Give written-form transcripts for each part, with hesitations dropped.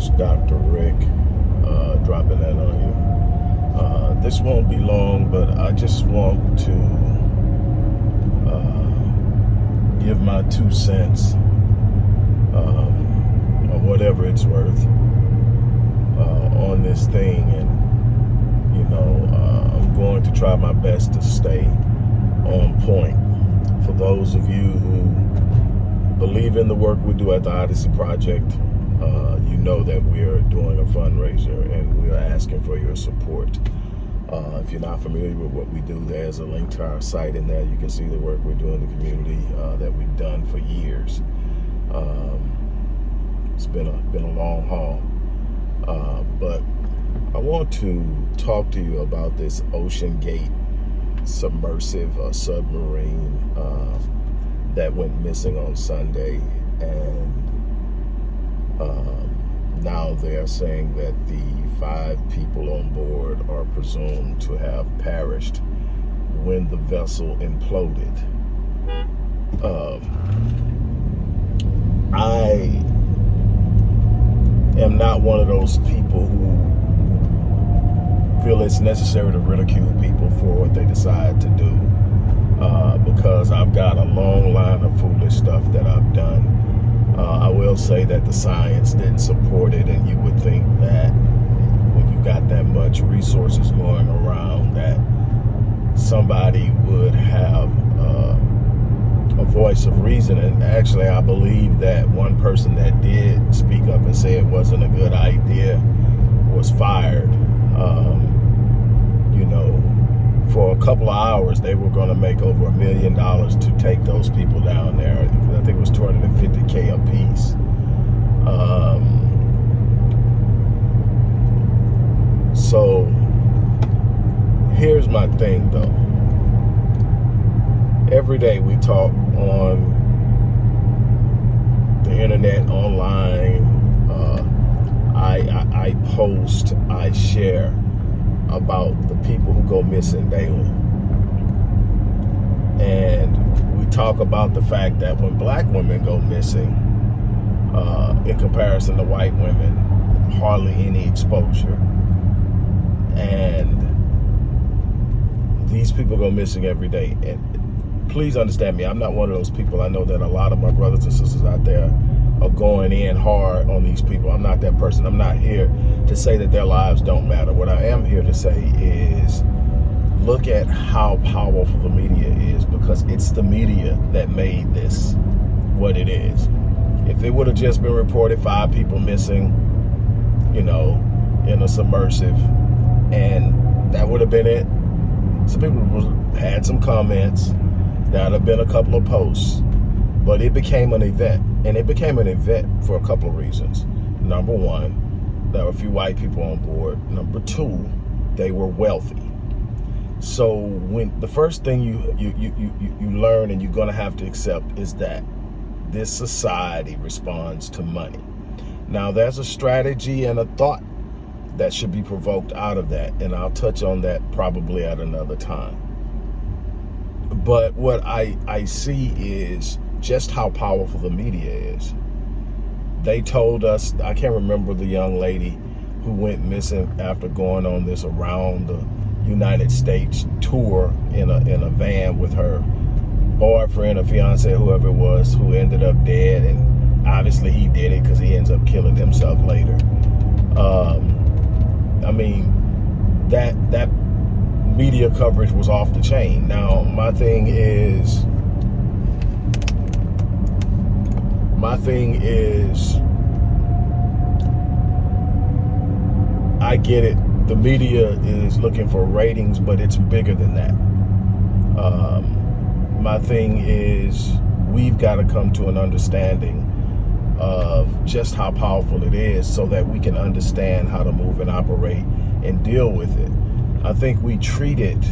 host, Dr. Rick, dropping that on you. This won't be long, but I just want to give my 2 cents, or whatever it's worth, on this thing. And, I'm going to try my best to stay on point. For those of you who believe in the work we do at the Odyssey Project, you know that we are doing a fundraiser and we are asking for your support. If you're not familiar with what we do, there's a link to our site in there. You can see the work we do in the community that we've done for years. It's been a long haul, but I want to talk to you about this OceanGate submersive submarine that went missing on Sunday, and now they're saying that the 5 people on board are presumed to have perished when the vessel imploded. I am not one of those people who feel it's necessary to ridicule people for what they decide to do, because I've got a long line of foolish stuff that I've done. I will say that the science didn't support it, and you would think that when you got that much resources going around that somebody would have a voice of reason. And actually, I believe that one person that did speak up and say it wasn't a good idea was fired. For a couple of hours, they were going to make over $1 million to take those people down there. I think it was $250K a piece. So here's my thing, though. Every day we talk on the internet, online. I post, I share about the people who go missing daily. And we talk about the fact that when black women go missing, in comparison to white women, hardly any exposure. And these people go missing every day. And please understand me, I'm not one of those people. I know that a lot of my brothers and sisters out there are going in hard on these people. I'm not that person. I'm not here to say that their lives don't matter. What I am here to say is look at how powerful the media is, because it's the media that made this what it is. If it would have just been reported 5 people missing, in a submersive, and that would have been it, some people had some comments, that would have been a couple of posts, but it became an event. And it became an event for a couple of reasons. Number one, there were a few white people on board. Number 2, they were wealthy. So when the first thing you learn, and you're going to have to accept, is that this society responds to money. Now, there's a strategy and a thought that should be provoked out of that, and I'll touch on that probably at another time. But what I see is just how powerful the media is. They told us, I can't remember the young lady who went missing after going on this around the United States tour in a van with her boyfriend or fiance, whoever it was, who ended up dead. And obviously he did it because he ends up killing himself later. That media coverage was off the chain. Now, my thing is, I get it. The media is looking for ratings, but it's bigger than that. My thing is, we've got to come to an understanding of just how powerful it is, so that we can understand how to move and operate and deal with it. I think we treat it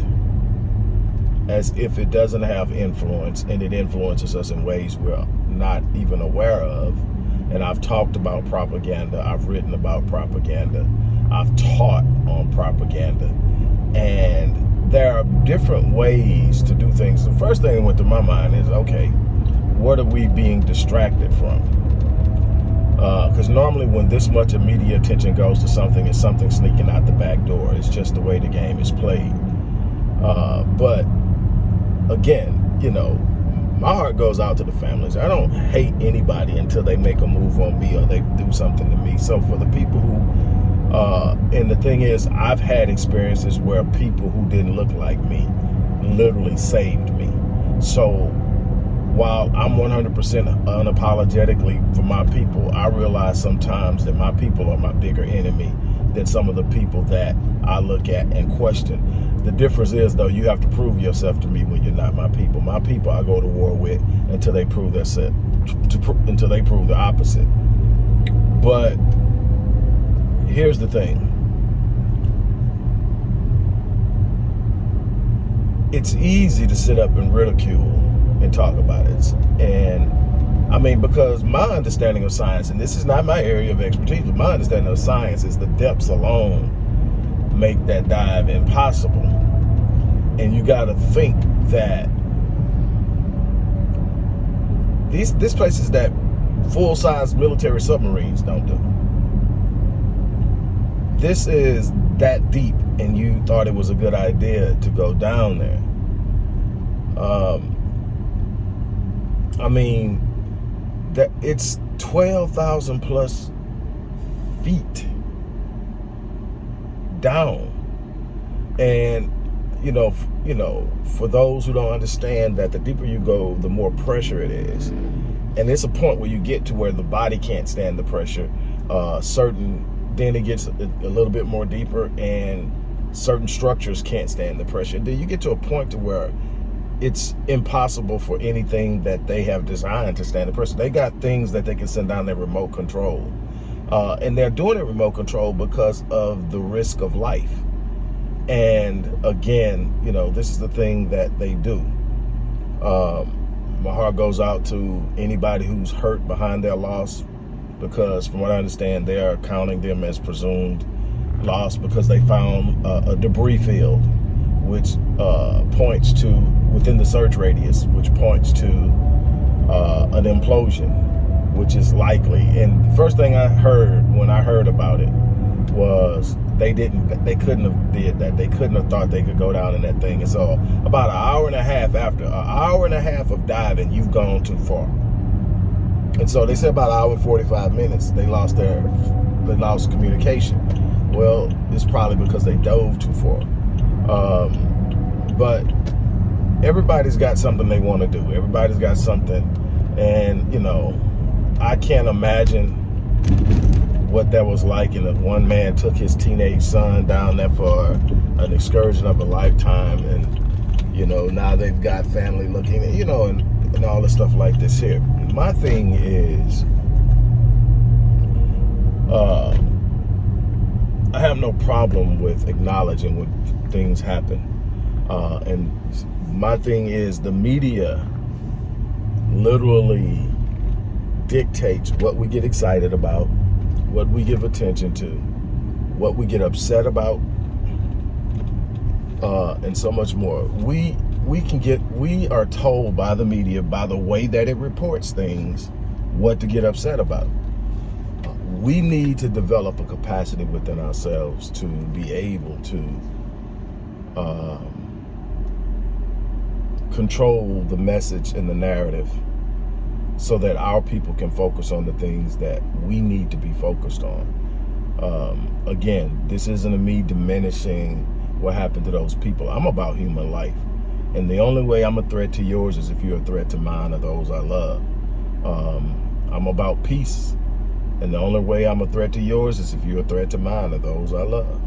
as if it doesn't have influence, and it influences us in ways we're not even aware of. And I've talked about propaganda. I've written about propaganda. I've taught on propaganda. And there are different ways to do things. The first thing that went through my mind is, okay, what are we being distracted from? Because normally when this much of media attention goes to something, it's something sneaking out the back door. It's just the way the game is played. But again, you know, my heart goes out to the families. I don't hate anybody until they make a move on me or they do something to me. So for the people who, and the thing is, I've had experiences where people who didn't look like me literally saved me. So while I'm 100% unapologetically for my people, I realize sometimes that my people are my bigger enemy than some of the people that I look at and question. The difference is, though, you have to prove yourself to me when you're not my people. My people I go to war with until they prove until they prove the opposite. But here's the thing. It's easy to sit up and ridicule and talk about it. And I mean, because my understanding of science, and this is not my area of expertise, but my understanding of science is the depths alone make that dive impossible. And you got to think that this places that full-size military submarines don't do. This is that deep, and you thought it was a good idea to go down there. I mean, that it's 12,000 plus feet down, and you know, for those who don't understand that the deeper you go, the more pressure it is, and it's a point where you get to where the body can't stand the pressure. Then it gets a little bit more deeper, and certain structures can't stand the pressure. Then you get to a point to where it's impossible for anything that they have designed to stand the pressure. They got things that they can send down their remote control. And they're doing it remote control because of the risk of life. And again, you know, this is the thing that they do. My heart goes out to anybody who's hurt behind their loss, because from what I understand, they are counting them as presumed lost because they found a debris field, which points to, within the search radius, which points to an implosion, which is likely. And the first thing I heard when I heard about it was they couldn't have did that. They couldn't have thought they could go down in that thing. And so about an hour and a half after, an hour and a half of diving, you've gone too far. And so they said about an hour and 45 minutes, they lost communication. Well, it's probably because they dove too far. But everybody's got something they want to do. Everybody's got something. And, you know, I can't imagine what that was like. And if one man took his teenage son down there for an excursion of a lifetime, and, you know, now they've got family looking, you know, and all this stuff like this here. My thing is, I have no problem with acknowledging when things happen. And my thing is, the media literally dictates what we get excited about, what we give attention to, what we get upset about, and so much more. We are told by the media, by the way that it reports things, what to get upset about. We need to develop a capacity within ourselves to be able to control the message and the narrative so that our people can focus on the things that we need to be focused on. Again, this isn't a me diminishing what happened to those people. I'm about human life. And the only way I'm a threat to yours is if you're a threat to mine or those I love. I'm about peace. And the only way I'm a threat to yours is if you're a threat to mine or those I love.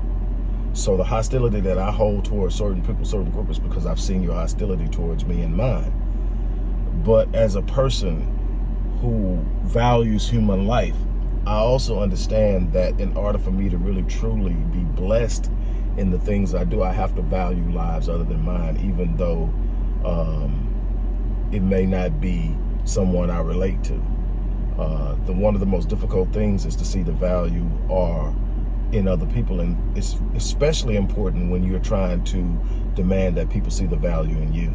So the hostility that I hold towards certain people, certain groups, is because I've seen your hostility towards me and mine. But as a person who values human life, I also understand that in order for me to really truly be blessed in the things I do, I have to value lives other than mine, even though it may not be someone I relate to. One of the most difficult things is to see the value in other people, and it's especially important when you're trying to demand that people see the value in you.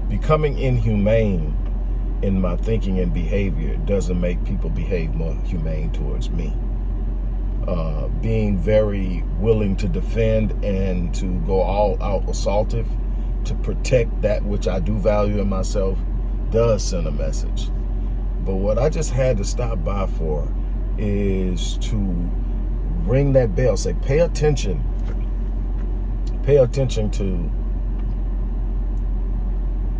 Becoming inhumane in my thinking and behavior doesn't make people behave more humane towards me. Being very willing to defend and to go all out assaultive to protect that which I do value in myself does send a message. But what I just had to stop by for is to ring that bell, say, pay attention to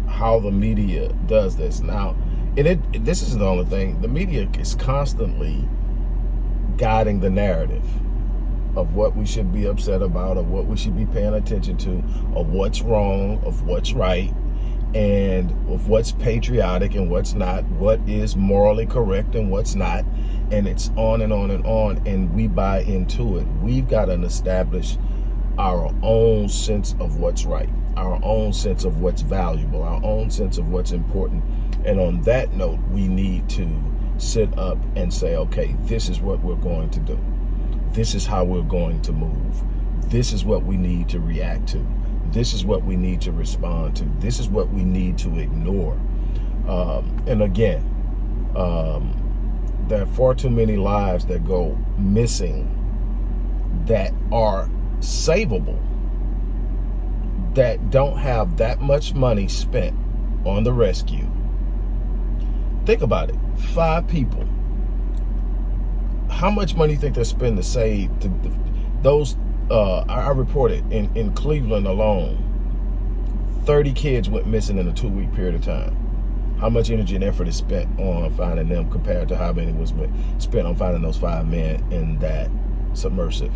how the media does this. Now, this isn't the only thing. The media is constantly guiding the narrative of what we should be upset about, of what we should be paying attention to, of what's wrong, of what's right, and of what's patriotic and what's not, what is morally correct and what's not, and it's on and on and on, and we buy into it. We've got to establish our own sense of what's right, our own sense of what's valuable, our own sense of what's important. And on that note, we need to sit up and say, okay, this is what we're going to do. This is how we're going to move. This is what we need to react to. This is what we need to respond to. This is what we need to ignore. And again, there are far too many lives that go missing that are savable, that don't have that much money spent on the rescue. Think about it. 5 people. How much money do you think they spend to save those? I reported in Cleveland alone, 30 kids went missing in a 2-week period of time. How much energy and effort is spent on finding them compared to how many was spent on finding those 5 men in that submersive?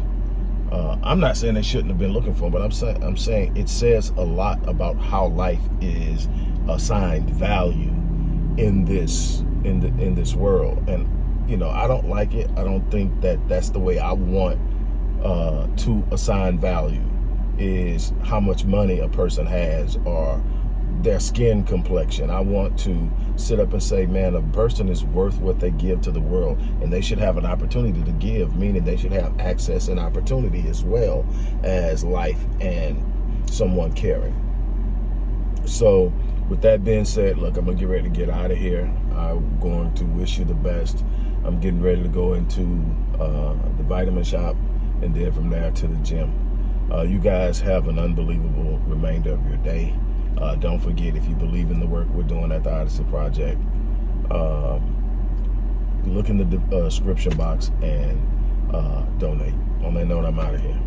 I'm not saying they shouldn't have been looking for them, but I'm saying it says a lot about how life is assigned value in this world. And you know, I don't like it. I don't think that that's the way I want to assign value, is how much money a person has or their skin complexion. I want to sit up and say, man, a person is worth what they give to the world, and they should have an opportunity to give, meaning they should have access and opportunity as well as life and someone caring. So with that being said, look, I'm gonna get ready to get out of here. I'm going to wish you the best. I'm getting ready to go into the vitamin shop and then from there to the gym. You guys have an unbelievable remainder of your day. Don't forget, if you believe in the work we're doing at the Odyssey Project, look in the description box and donate. On that note, I'm out of here.